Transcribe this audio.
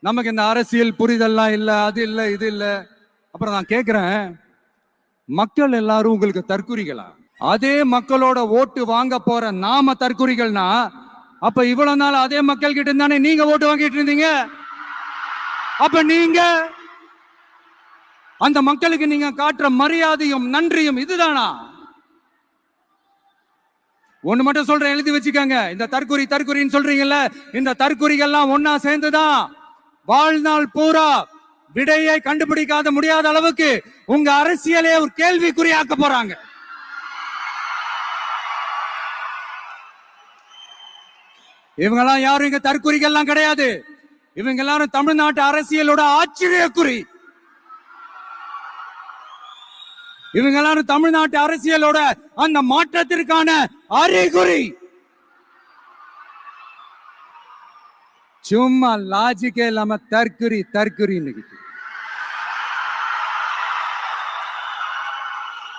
நமக்கு இந்த அரசியல் புரிதல்லாம் இல்ல, அது இல்ல, இது இல்ல. அப்புறம் நான் கேட்கிறேன், மக்கள் எல்லாரும் உங்களுக்கு தற்குறிகளா? அதே மக்களோட ஓட்டு வாங்க போற நாம தற்குறிகள்னா, அப்ப இவ்வளவு நாள் அதே மக்கள் கிட்ட இருந்தானே நீங்க ஓட்டு வாங்கிட்டு இருந்தீங்க. அப்ப நீங்க அந்த மக்களுக்கு நீங்க காட்டுற மரியாதையும் நன்றியும் இதுதானா? ஒண்ணு மட்டும் சொல்றேன், எழுதி வச்சுக்கோங்க. இந்த தற்குறின்னு சொல்றீங்கல்ல, இந்த தற்குறிகள்லாம் ஒன்னா சேர்ந்துதான் வாழ்நாள் பூரா விடையை கண்டுபிடிக்காத முடியாத அளவுக்கு உங்க அரசியலே ஒரு கேள்விக்குறியாக்க போறாங்க. இவங்கெல்லாம் யாரும் இங்க தற்குறிகள்லாம் கிடையாது. இவங்க எல்லாரும் தமிழ்நாட்டு அரசியலோட ஆச்சரியக்குறி. இவங்க எல்லாரும் தமிழ்நாட்டு அரசியலோட அந்த மாற்றத்திற்கான அறிகுறி. சும்மா லாஜிக்கே இல்லாம தற்குறி.